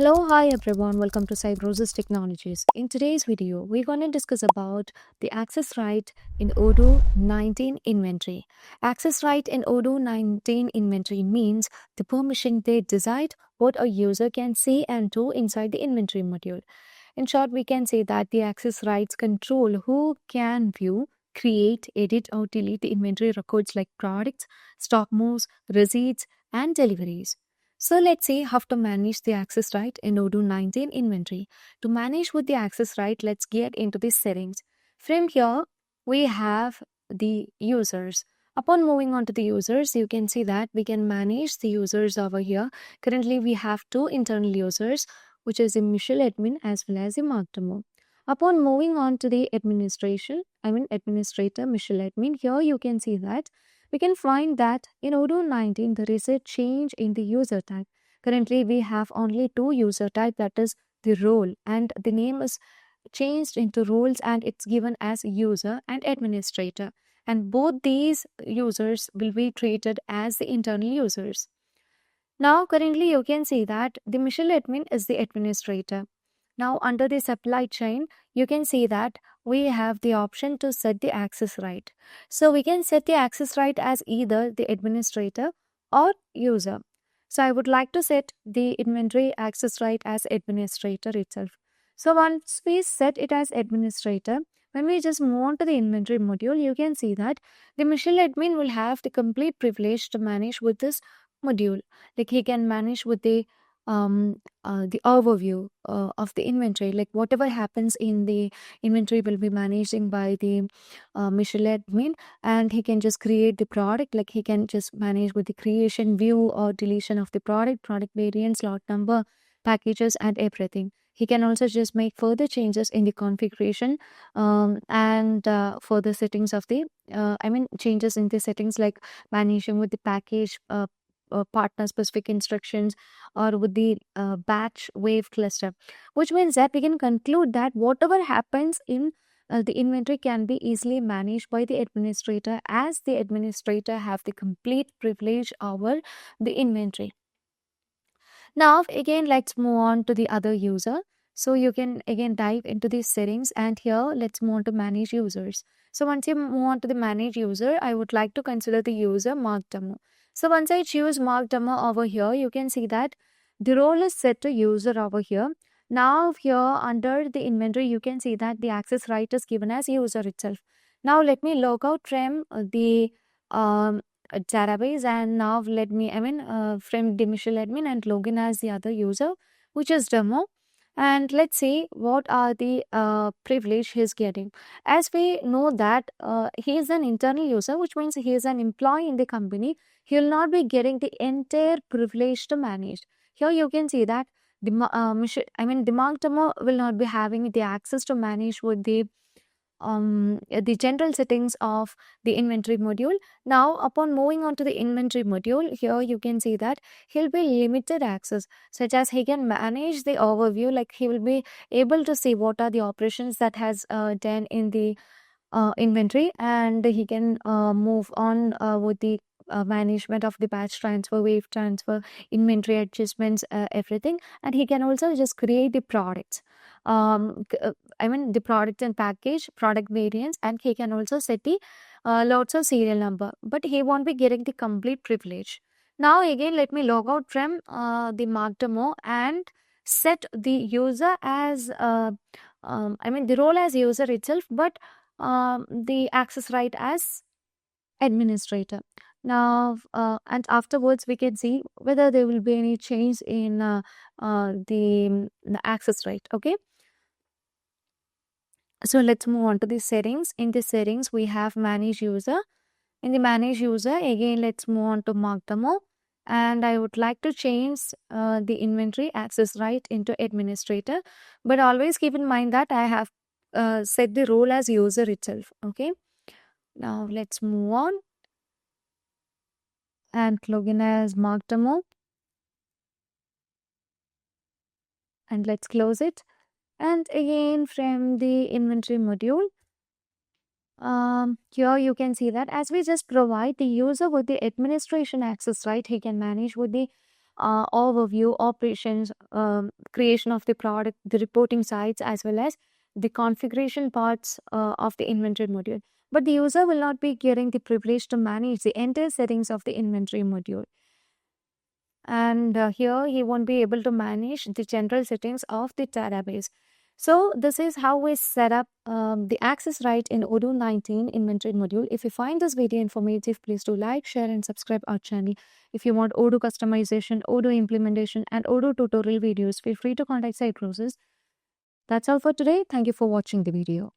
Hello, hi everyone. Welcome to Cybrosys Technologies. In today's video, we're going to discuss about the access right in Odoo 19 inventory. Access right in Odoo 19 inventory means the permission they decide what a user can see and do inside the inventory module. In short, we can say that the access rights control who can view, create, edit, or delete the inventory records like products, stock moves, receipts, and deliveries. So let's see how to manage the access right in Odoo 19 inventory. To manage with the access right, let's get into the settings. From here, we have the users. Upon moving on to the users, you can see that we can manage the users over here. Currently, we have two internal users, which is the Michelle admin as well as the Mark demo. Upon moving on to the administrator Michelle admin, here you can see that we can find that in Odoo 19 there is a change in the user type. Currently, we have only two user type, that is the role, and the name is changed into roles and it's given as user and administrator. And both these users will be treated as the internal users. Now, currently, you can see that the Michelle admin is the administrator. Now, under the supply chain, you can see that we have the option to set the access right. So, we can set the access right as either the administrator or user. So, I would like to set the inventory access right as administrator itself. So, once we set it as administrator, when we just move on to the inventory module, you can see that the Michelle admin will have the complete privilege to manage with this module. Like he can manage with the overview of the inventory, like whatever happens in the inventory will be managing by the Michelle admin, and he can just create the product, like he can just manage with the creation, view or deletion of the product variants, lot number, packages and everything. He can also just make further changes in the configuration and further settings of the changes in the settings, like managing with the package partner specific instructions or with the batch wave cluster, which means that we can conclude that whatever happens in the inventory can be easily managed by the administrator, as the administrator have the complete privilege over the inventory. Now again, let's move on to the other user. So you can again dive into these settings, and here let's move on to manage users. So once you move on to the manage user, I would like to consider the user Mark demo. So once I choose Mark demo over here, you can see that the role is set to user over here. Now here under the inventory, you can see that the access right is given as user itself. Now let me log out from the database, and now let me from the Michelle admin and login as the other user, which is demo. And let's see what are the privilege he's getting. As we know that he is an internal user, which means he is an employee in the company, he will not be getting the entire privilege to manage. Here you can see that the mark demo will not be having the access to manage with the general settings of the inventory module. Now, upon moving on to the inventory module, here you can see that he'll be limited access, such as he can manage the overview, like he will be able to see what are the operations that has done in the inventory, and he can move on with the management of the batch transfer, wave transfer, inventory adjustments, everything. And he can also just create the products, the product and package, product variants, and he can also set the lots of serial number, but he won't be getting the complete privilege. Now again, let me log out from the mark demo and set the user as the role as user itself, but the access right as administrator. Now, and afterwards, we can see whether there will be any change in the access right. Okay. So let's move on to the settings. In the settings, we have manage user. In the manage user, again, let's move on to mark demo. And I would like to change the inventory access right into administrator. But always keep in mind that I have set the role as user itself. Okay. Now let's move on and login as mark demo. And let's close it. And again, from the inventory module, here you can see that as we just provide the user with the administration access, right, he can manage with the overview, operations, creation of the product, the reporting sites, as well as the configuration parts of the inventory module. But the user will not be getting the privilege to manage the entire settings of the inventory module. And here he won't be able to manage the general settings of the database. So this is how we set up the access right in Odoo 19 inventory module. If you find this video informative, please do like, share and subscribe our channel. If you want Odoo customization, Odoo implementation and Odoo tutorial videos, feel free to contact Cybrosys. That's all for today. Thank you for watching the video.